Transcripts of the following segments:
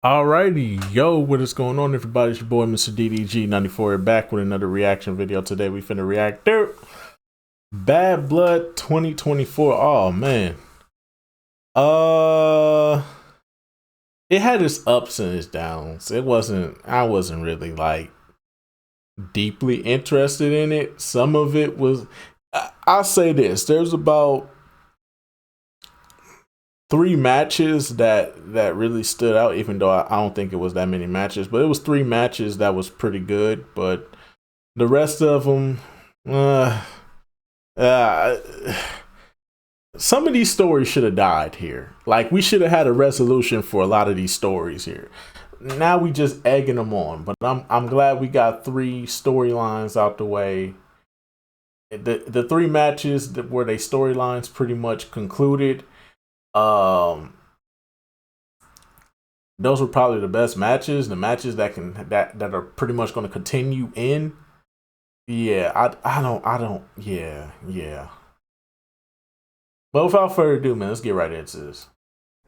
Alrighty, yo, what is going on, everybody? It's your boy, Mr. DDG94, back with another reaction video. Today, we finna react to Bad Blood 2024. Oh man, uh, it had its ups and its downs. I wasn't really like deeply interested in it. Some of it was. I'll say this: there's about three matches that really stood out, even though I don't think it was that many matches, but it was three matches that was pretty good. But the rest of them, uh, some of these stories should have died here. Like, we should have had a resolution for a lot of these stories here. Now we just egging them on, but I'm glad we got three storylines out the way. The three matches where they storylines pretty much concluded. Um, those were probably the best matches. The matches that are pretty much going to continue in. Yeah, yeah. But without further ado, man, let's get right into this.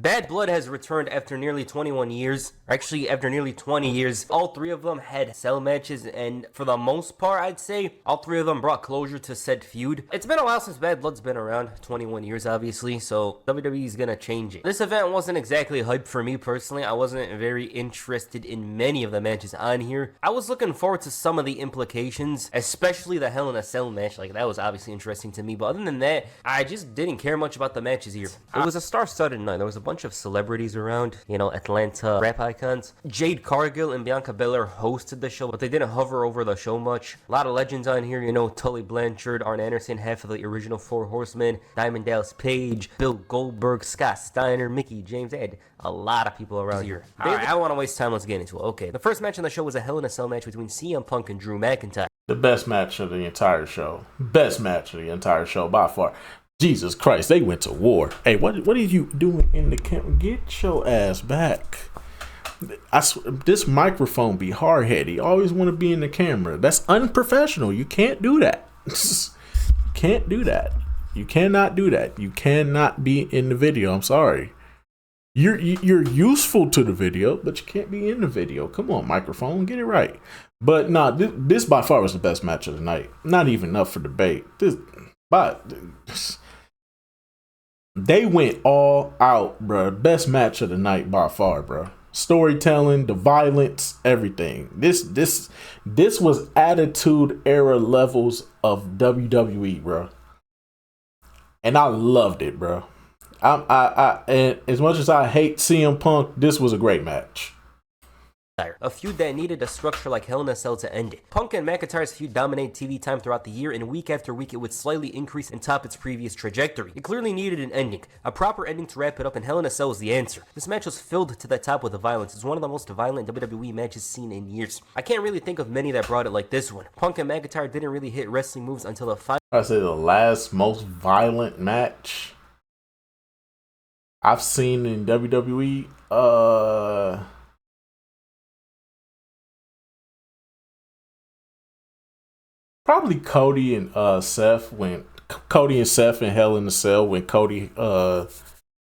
Bad Blood has returned after nearly 21 years. Actually, after nearly 20 years. All three of them had cell matches, and for the most part, I'd say, all three of them brought closure to said feud. It's been a while since Bad Blood's been around, 21 years obviously, so WWE's gonna change it. This event wasn't exactly hype for me personally. I wasn't very interested in many of the matches on here. I was looking forward to some of the implications, especially the Hell in a Cell match. Like, that was obviously interesting to me, but other than that, I just didn't care much about the matches here. It was a star-studded night. There was a bunch of celebrities around, Atlanta rap icons. Jade Cargill and Bianca Belair hosted the show, but they didn't hover over the show much. A lot of legends on here, Tully Blanchard, Arn Anderson, half of the original Four Horsemen, Diamond Dallas Page, Bill Goldberg, Scott Steiner, Mickey James. They had a lot of people around here. Alright, I don't want to waste time, let's get into it. Okay, the first match on the show was a Hell in a Cell match between CM Punk and Drew McIntyre. The best match of the entire show. Best match of the entire show by far. Jesus Christ, they went to war. Hey, what are you doing in the camera? Get your ass back. This microphone be hard-headed. You always want to be in the camera. That's unprofessional. You can't do that. Can't do that. You cannot do that. You cannot be in the video. I'm sorry. You're useful to the video, but you can't be in the video. Come on, microphone, get it right. But nah, this by far was the best match of the night. Not even up for debate. They went all out, bro. Best match of the night by far, bro. Storytelling, the violence, everything. This was attitude era levels of WWE, bro. And I loved it, bro. And as much as I hate CM Punk, this was a great match. A feud that needed a structure like Hell in a Cell to end it. Punk and McIntyre's feud dominated TV time throughout the year, and week after week it would slightly increase and top its previous trajectory. It clearly needed an ending. A proper ending to wrap it up, and Hell in a Cell was the answer. This match was filled to the top with the violence. It's one of the most violent WWE matches seen in years. I can't really think of many that brought it like this one. Punk and McIntyre didn't really hit wrestling moves until the final. I say the last most violent match I've seen in WWE. Probably Cody and Seth and Hell in the Cell when Cody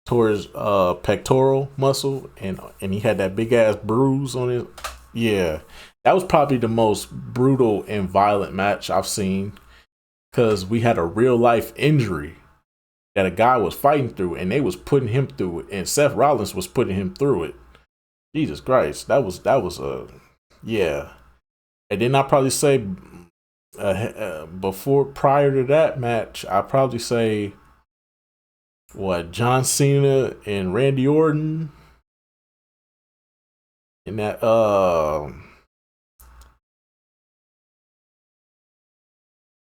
tore his pectoral muscle and he had that big ass bruise on it. Yeah, that was probably the most brutal and violent match I've seen, because we had a real life injury that a guy was fighting through, and they was putting him through it, and Seth Rollins was putting him through it. Jesus Christ, that was yeah. And then I probably say prior to that match, I probably say John Cena and Randy Orton in that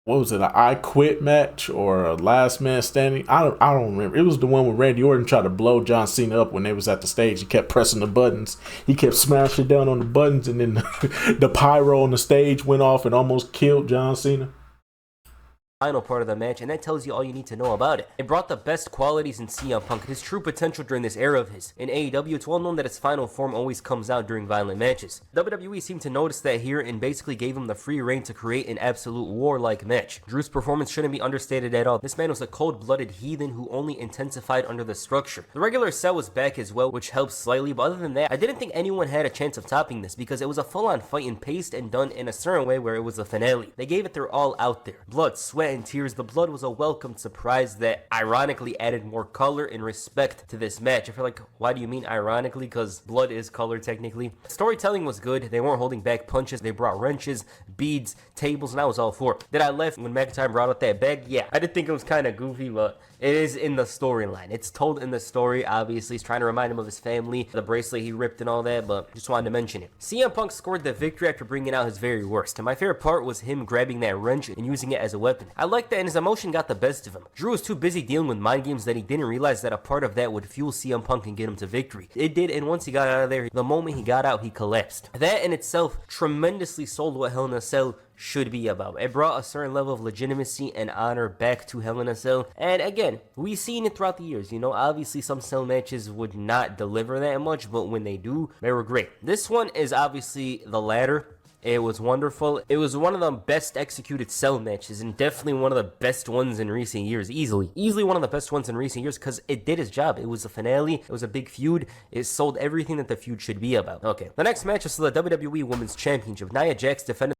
what was it, an I Quit match or a Last Man Standing? I don't remember. It was the one when Randy Orton tried to blow John Cena up when they was at the stage. He kept pressing the buttons. He kept smashing down on the buttons, and then the pyro on the stage went off and almost killed John Cena. final part of the match, and that tells you all you need to know about it. It brought the best qualities in CM Punk, his true potential during this era of his. In AEW, it's well known that his final form always comes out during violent matches. WWE seemed to notice that here and basically gave him the free reign to create an absolute war-like match. Drew's performance shouldn't be understated at all. This man was a cold-blooded heathen who only intensified under the structure. The regular set was back as well, which helps slightly, but other than that, I didn't think anyone had a chance of topping this because it was a full-on fight and paced and done in a certain way where it was a finale. They gave it their all out there. Blood, sweat, and tears. The blood was a welcome surprise that ironically added more color and respect to this match. I feel like, why do you mean ironically? Because blood is color technically. Storytelling was good. They weren't holding back punches. They brought wrenches, beads, tables, and I was all for it. Did I laugh when McIntyre brought out that bag? Yeah. I did think it was kind of goofy, but it is in the storyline. It's told in the story, obviously. He's trying to remind him of his family, the bracelet he ripped and all that, but just wanted to mention it. CM Punk scored the victory after bringing out his very worst, and my favorite part was him grabbing that wrench and using it as a weapon. I like that, and his emotion got the best of him. Drew was too busy dealing with mind games that he didn't realize that a part of that would fuel CM Punk and get him to victory. It did, and once he got out of there, the moment he got out, he collapsed. That in itself tremendously sold what Hell in a Cell should be about. It brought a certain level of legitimacy and honor back to Hell in a Cell. And again, we've seen it throughout the years. You know, obviously some Cell matches would not deliver that much, but when they do, they were great. This one is obviously the latter. It was wonderful. It was one of the best executed Cell matches and definitely one of the best ones in recent years. Easily one of the best ones in recent years because it did its job. It was a finale. It was a big feud. It sold everything that the feud should be about. Okay, the next match is the WWE Women's Championship. Nia Jax defended.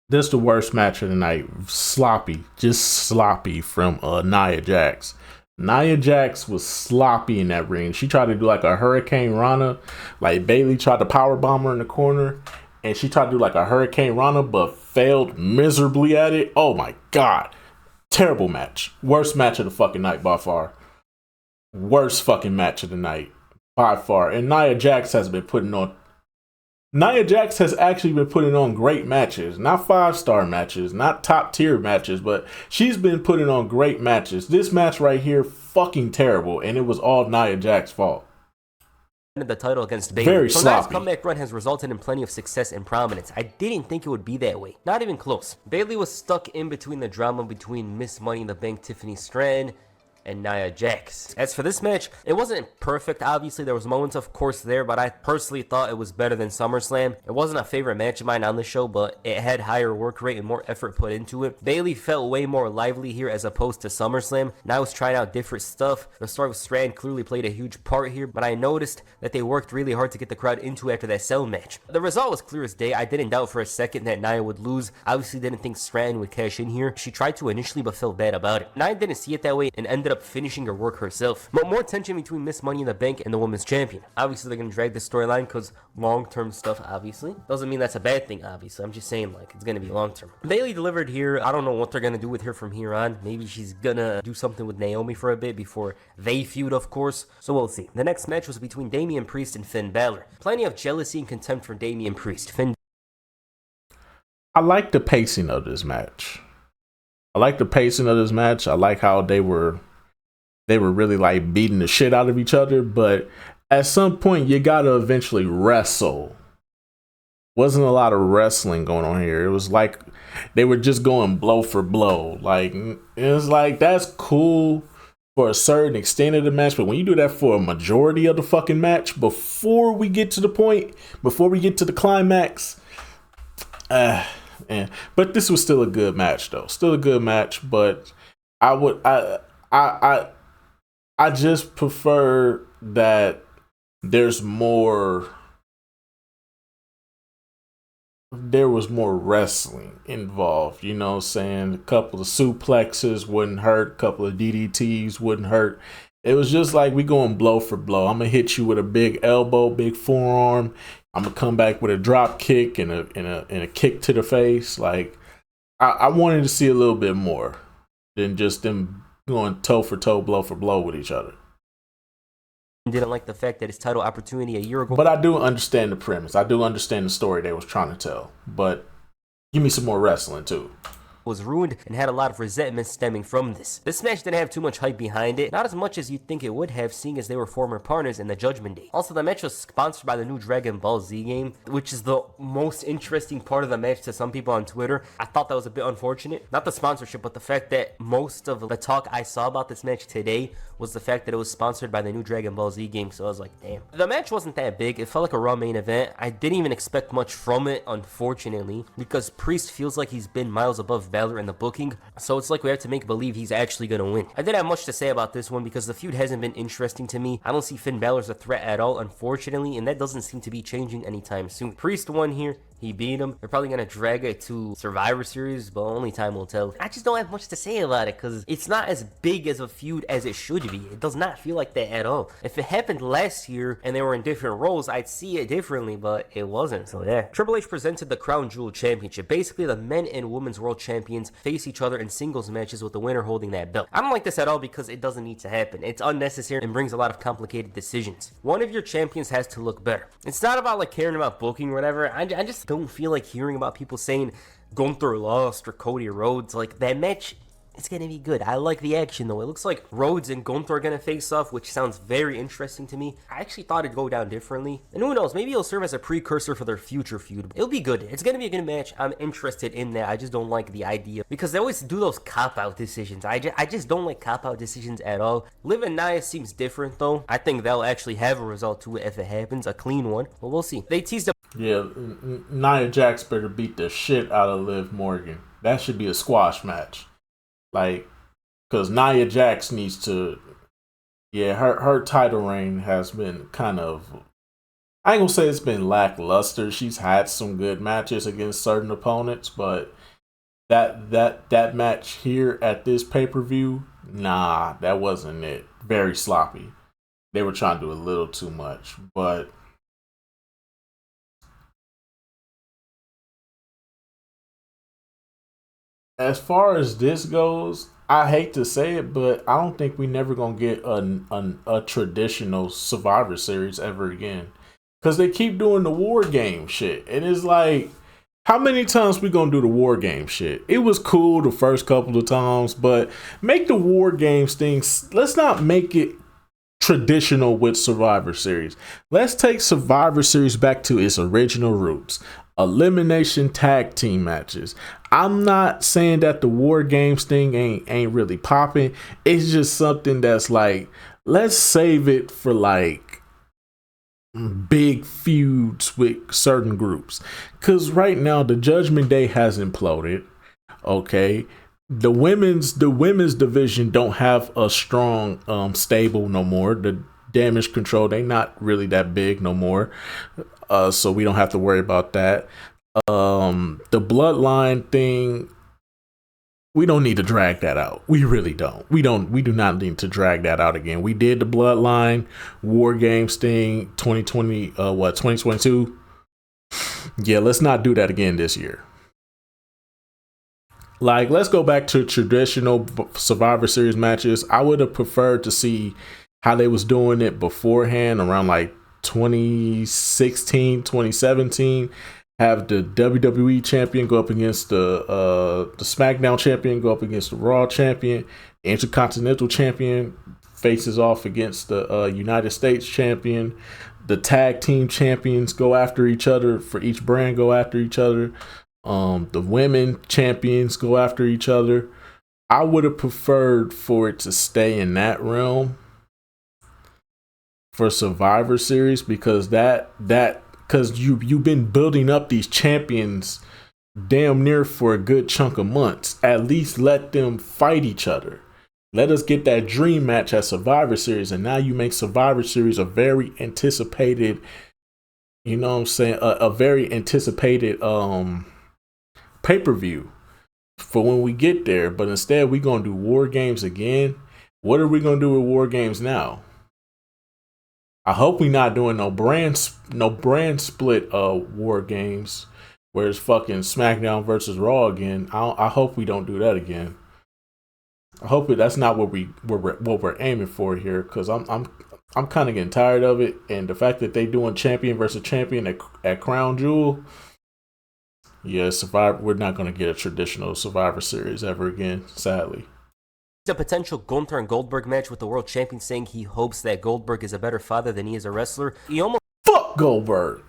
This is the worst match of the night. Sloppy. Just sloppy from Nia Jax. Nia Jax was sloppy in that ring. She tried to do like a Hurricane Rana. Like Bayley tried to powerbomb her in the corner. And she tried to do like a Hurricane Rana, but failed miserably at it. Oh my God. Terrible match. Worst match of the fucking night by far. Worst fucking match of the night by far. And Nia Jax has actually been putting on great matches. Not 5-star matches, not top tier matches, but she's been putting on great matches. This match right here, fucking terrible. And it was all Nia Jax's fault. The title against Bayley. Very so sloppy. Nia's comeback run has resulted in plenty of success and prominence. I didn't think it would be that way. Not even close. Bayley was stuck in between the drama between Miss Money in the Bank Tiffany Stratton and Nia Jax. As for this match, it wasn't perfect. Obviously, there was moments, of course, there, but I personally thought it was better than SummerSlam. It wasn't a favorite match of mine on the show, but it had higher work rate and more effort put into it. Bayley felt way more lively here as opposed to SummerSlam. Nia was trying out different stuff. The story with Stratton clearly played a huge part here, but I noticed that they worked really hard to get the crowd into after that Cell match. The result was clear as day. I didn't doubt for a second that Nia would lose. Obviously didn't think Stratton would cash in here. She tried to initially, but felt bad about it. Nia didn't see it that way and ended up finishing her work herself. But more tension between Miss Money in the Bank and the Women's Champion. Obviously, they're going to drag this storyline because long-term stuff, obviously. Doesn't mean that's a bad thing, obviously. I'm just saying, like, it's going to be long-term. Bayley delivered here. I don't know what they're going to do with her from here on. Maybe she's going to do something with Naomi for a bit before they feud, of course. So we'll see. The next match was between Damian Priest and Finn Balor. Plenty of jealousy and contempt for Damian Priest. I like the pacing of this match. I like how they were really like beating the shit out of each other, but at some point you gotta eventually wrestle. Wasn't a lot of wrestling going on here. It was like they were just going blow for blow. Like it was like that's cool for a certain extent of the match, but when you do that for a majority of the fucking match, before we get to the climax, but this was still a good match though. Still a good match, but I just prefer that there was more wrestling involved, you know what I'm saying? A couple of suplexes wouldn't hurt, a couple of DDTs wouldn't hurt. It was just like we going blow for blow. I'm gonna hit you with a big elbow, big forearm. I'm gonna come back with a drop kick and a kick to the face. Like I wanted to see a little bit more than just them going toe for toe, blow for blow with each other. Didn't like the fact that his title opportunity a year ago. But I do understand the premise. I do understand the story they was trying to tell. But give me some more wrestling too. was ruined and had a lot of resentment stemming from this. This match didn't have too much hype behind it, not as much as you'd think it would have, seeing as they were former partners in the Judgment Day. Also, the match was sponsored by the new Dragon Ball Z game, which is the most interesting part of the match to some people on Twitter. I thought that was a bit unfortunate. Not the sponsorship, but the fact that most of the talk I saw about this match today was the fact that it was sponsored by the new Dragon Ball Z game, so I was like, damn. The match wasn't that big. It felt like a Raw main event. I didn't even expect much from it, unfortunately, because Priest feels like he's been miles above Balor in the booking, so it's like we have to make believe he's actually gonna win. I didn't have much to say about this one because the feud hasn't been interesting to me. I don't see Finn Balor as a threat at all, unfortunately, and that doesn't seem to be changing anytime soon. Priest won here. He beat him. They're probably going to drag it to Survivor Series, but only time will tell. I just don't have much to say about it because it's not as big as a feud as it should be. It does not feel like that at all. If it happened last year and they were in different roles, I'd see it differently, but it wasn't, so yeah. Triple H presented the Crown Jewel Championship. Basically, the men and women's world champions face each other in singles matches with the winner holding that belt. I don't like this at all because it doesn't need to happen. It's unnecessary and brings a lot of complicated decisions. One of your champions has to look better. It's not about like caring about booking or whatever. I just don't feel like hearing about people saying Gunther lost or Cody Rhodes. Like, that match, it's gonna be good. I like the action though. It looks like Rhodes and Gunther are gonna face off, which sounds very interesting to me. I actually thought it'd go down differently, and who knows, maybe it'll serve as a precursor for their future feud. It'll be good. It's gonna be a good match. I'm interested in that. I just don't like the idea because they always do those cop-out decisions. I just don't like cop-out decisions at all. Liv and Nia seems different though. I think they'll actually have a result to it if it happens, a clean one, but we'll see. They teased up. Yeah, Nia Jax better beat the shit out of Liv Morgan. That should be a squash match. Like, because Nia Jax needs to, yeah, her title reign has been kind of, I ain't gonna say it's been lackluster. She's had some good matches against certain opponents, but that match here at this pay-per-view, nah, that wasn't it. Very sloppy. They were trying to do a little too much, but as far as this goes, I hate to say it, but I don't think we never gonna get a traditional Survivor Series ever again, because they keep doing the War Game shit, and it's like, how many times we gonna do the War Game shit? It was cool the first couple of times, but make the War Games things. Let's not make it traditional with Survivor Series. Let's take Survivor Series back to its original roots. Elimination tag team matches. I'm not saying that the War Games thing ain't really popping. It's just something that's like, let's save it for like big feuds with certain groups. Cause right now the Judgment Day has imploded. Okay. The women's division don't have a strong stable no more. The Damage Control, they not really that big no more. So we don't have to worry about that. The Bloodline thing, we don't need to drag that out. We really don't. We do not need to drag that out again. We did the Bloodline War Games thing 2022. Yeah, let's not do that again this year. Like, let's go back to traditional Survivor Series matches. I would have preferred to see how they was doing it beforehand, around like 2016, 2017. Have the WWE champion go up against the SmackDown champion, go up against the Raw champion. The Intercontinental champion faces off against the United States champion. The tag team champions go after each other, for each brand go after each other. The women champions go after each other. I would have preferred for it to stay in that realm for Survivor Series, because because you've been building up these champions damn near for a good chunk of months. At least let them fight each other. Let us get that dream match at Survivor Series, and now you make Survivor Series a very anticipated, you know what I'm saying, a very anticipated pay-per-view for when we get there. But instead we're gonna do War Games again. What are we gonna do with War Games now? I hope we're not doing no brand split War Games where it's fucking SmackDown versus Raw again. I hope we don't do that again. I hope that's not what we're aiming for here, because I'm kind of getting tired of it, and the fact that they doing champion versus champion at Crown Jewel, Yeah, Survivor. We're not going to get a traditional Survivor Series ever again, sadly. A potential Gunther and Goldberg match with the world champion saying he hopes that Goldberg is a better father than he is a wrestler. He almost Fuck Goldberg.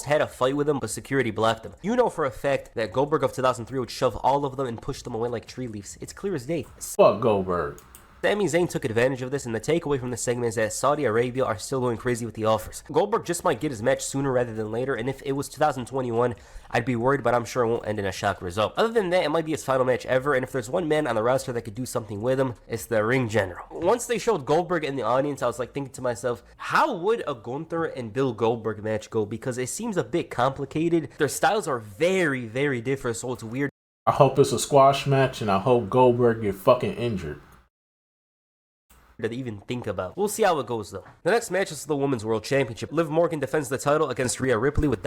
Had a fight with him, but security blocked him. You know for a fact that Goldberg of 2003 would shove all of them and push them away like tree leaves. It's clear as day. Fuck Goldberg. Sami Zayn took advantage of this, and the takeaway from this segment is that Saudi Arabia are still going crazy with the offers. Goldberg just might get his match sooner rather than later, and if it was 2021, I'd be worried, but I'm sure it won't end in a shock result. Other than that, it might be his final match ever, and if there's one man on the roster that could do something with him, it's the ring general. Once they showed Goldberg in the audience, I was like thinking to myself, how would a Gunther and Bill Goldberg match go? Because it seems a bit complicated. Their styles are very, very different, so it's weird. I hope it's a squash match, and I hope Goldberg get fucking injured. To even think about. We'll see how it goes though. The next match is the Women's World Championship. Liv Morgan defends the title against Rhea Ripley with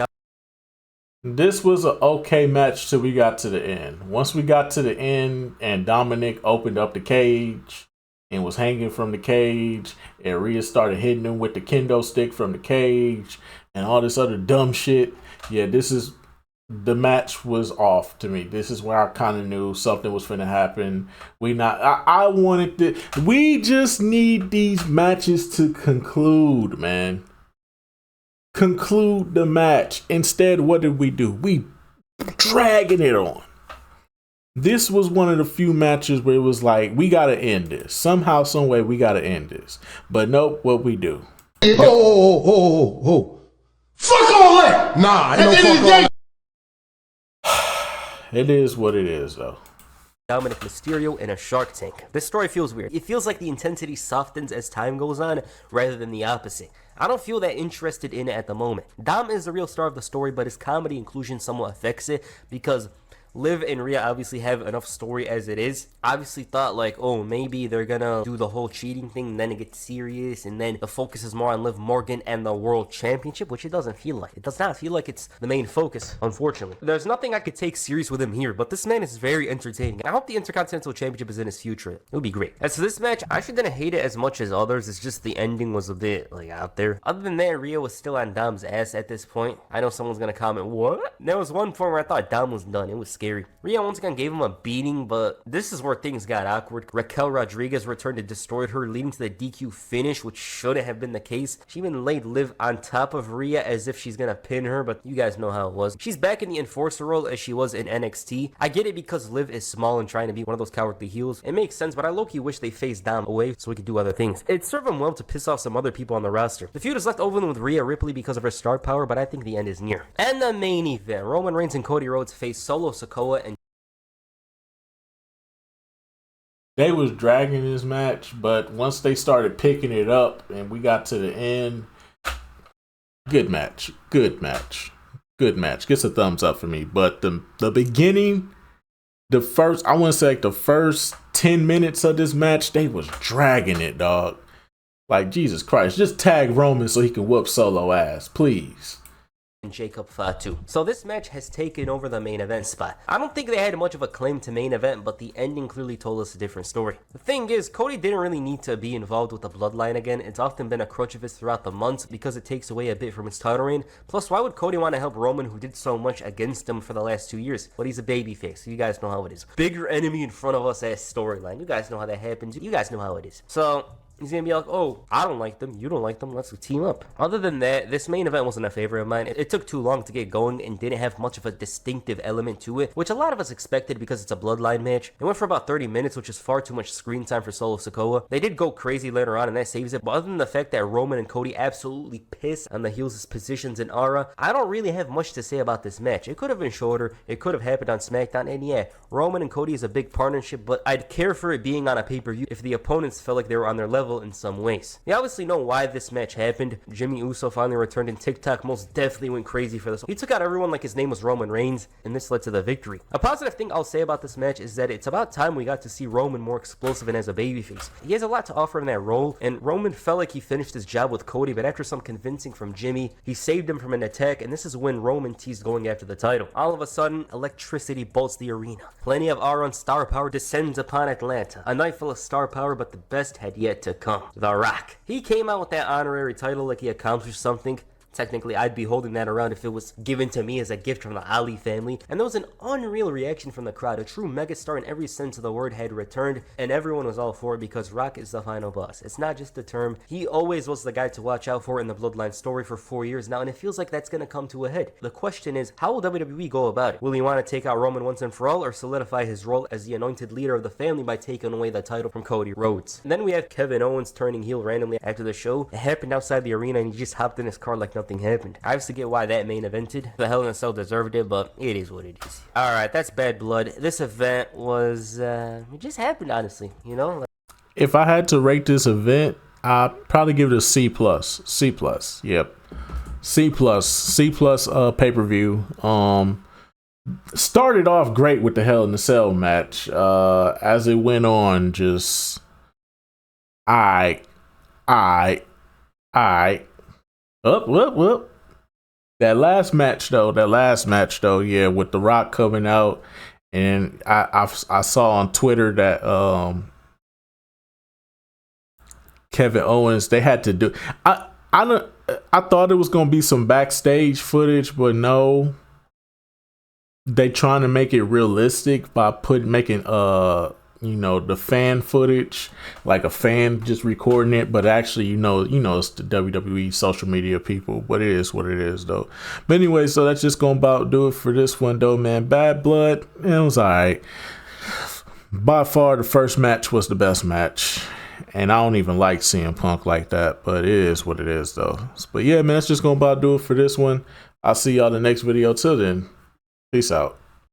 This was an okay match till we got to the end. Once we got to the end and Dominic opened up the cage and was hanging from the cage and Rhea started hitting him with the kendo stick from the cage and all this other dumb shit. Yeah, the match was off to me. This is where I kind of knew something was finna happen. We just need these matches to conclude, man. Conclude the match. Instead, what did we do? We dragging it on. This was one of the few matches where it was like, we gotta end this. Somehow, some way, we gotta end this. But nope, what we do. Oh. Fuck all that! Nah, ain't no fuck all that. It is what it is, though. Dominic Mysterio in a Shark Tank. This story feels weird. It feels like the intensity softens as time goes on rather than the opposite. I don't feel that interested in it at the moment. Dom is the real star of the story, but his comedy inclusion somewhat affects it because Liv and Rhea obviously have enough story as it is. Obviously thought like, oh, maybe they're gonna do the whole cheating thing and then it gets serious and then the focus is more on Liv Morgan and the World Championship, which it doesn't feel like. It does not feel like it's the main focus, unfortunately. There's nothing I could take serious with him here, but this man is very entertaining. And I hope the Intercontinental Championship is in his future. It would be great. As for this match, I actually didn't hate it as much as others. It's just the ending was a bit like out there. Other than that, Rhea was still on Dom's ass at this point. I know someone's gonna comment, what? There was one point where I thought Dom was done. It was scary. Rhea once again gave him a beating, but this is where things got awkward. Raquel Rodriguez returned and destroyed her, leading to the DQ finish, which shouldn't have been the case. She even laid Liv on top of Rhea as if she's gonna pin her, but you guys know how it was. She's back in the enforcer role as she was in NXT. I get it because Liv is small and trying to be one of those cowardly heels. It makes sense, but I low-key wish they phased Dom away so we could do other things. It served him well to piss off some other people on the roster. The feud is left open with Rhea Ripley because of her star power, but I think the end is near. And the main event, Roman Reigns and Cody Rhodes face Solo Sikoa and They was dragging this match, but once they started picking it up and we got to the end, good match. Gets a thumbs up for me. But the beginning, I want to say like the first 10 minutes of this match, they was dragging it, dog. Like, Jesus Christ, just tag Roman so he can whoop Solo ass, please. and Jacob Fatu. So this match has taken over the main event spot. I don't think they had much of a claim to main event, but the ending clearly told us a different story. The thing is, Cody didn't really need to be involved with the bloodline again. It's often been a crutch of his throughout the months because it takes away a bit from his title reign. Plus, why would Cody want to help Roman, who did so much against him for the last 2 years? But he's a babyface. You guys know how it is. Bigger enemy in front of us as storyline. You guys know how that happens. You guys know how it is. So he's gonna be like, oh, I don't like them, you don't like them, let's team up. Other than that, this main event wasn't a favorite of mine. It took too long to get going and didn't have much of a distinctive element to it, which a lot of us expected because it's a bloodline match. It went for about 30 minutes, which is far too much screen time for Solo Sikoa. They did go crazy later on and that saves it, but other than the fact that Roman and Cody absolutely piss on the heels' positions and aura, I don't really have much to say about this match. It could have been shorter, it could have happened on SmackDown, and yeah, Roman and Cody is a big partnership, but I'd care for it being on a pay-per-view if the opponents felt like they were on their level in some ways. You obviously know why this match happened. Jimmy Uso finally returned and TikTok most definitely went crazy for this. He took out everyone like his name was Roman Reigns, and this led to the victory. A positive thing I'll say about this match is that it's about time we got to see Roman more explosive and as a babyface. He has a lot to offer in that role, and Roman felt like he finished his job with Cody, but after some convincing from Jimmy, he saved him from an attack, and this is when Roman teased going after the title. All of a sudden, electricity bolts the arena. Plenty of aura and star power descends upon Atlanta. A night full of star power, but the best had yet to come. The Rock. He came out with that honorary title like he accomplished something. Technically, I'd be holding that around if it was given to me as a gift from the Ali family. And there was an unreal reaction from the crowd. A true megastar in every sense of the word had returned, and everyone was all for it because Rock is the final boss. It's not just a term. He always was the guy to watch out for in the Bloodline story for 4 years now, and it feels like that's going to come to a head. The question is, how will WWE go about it? Will he want to take out Roman once and for all, or solidify his role as the anointed leader of the family by taking away the title from Cody Rhodes? And then we have Kevin Owens turning heel randomly after the show. It happened outside the arena, and he just hopped in his car like nothing happened. I obviously get why that main evented. The Hell in a Cell deserved it, but it is what it is. Alright, that's Bad Blood. This event was, it just happened, honestly, you know? If I had to rate this event, I'd probably give it a C+. C+. Yep. C+. C+ pay-per-view. Started off great with the Hell in a Cell match. As it went on, just up. That last match though, yeah, with The Rock coming out, and I saw on Twitter that Kevin Owens, they had to do. I thought it was gonna be some backstage footage, but no. They trying to make it realistic by making the fan footage, like a fan just recording it, but actually it's the WWE social media people, but it is what it is though. But anyway, so that's just gonna about do it for this one though, man. Bad Blood, it was alright. By far the first match was the best match, and I don't even like CM Punk like that, but it is what it is though. But yeah, man, that's just gonna about do it for this one. I'll see y'all in the next video. Till then, peace out.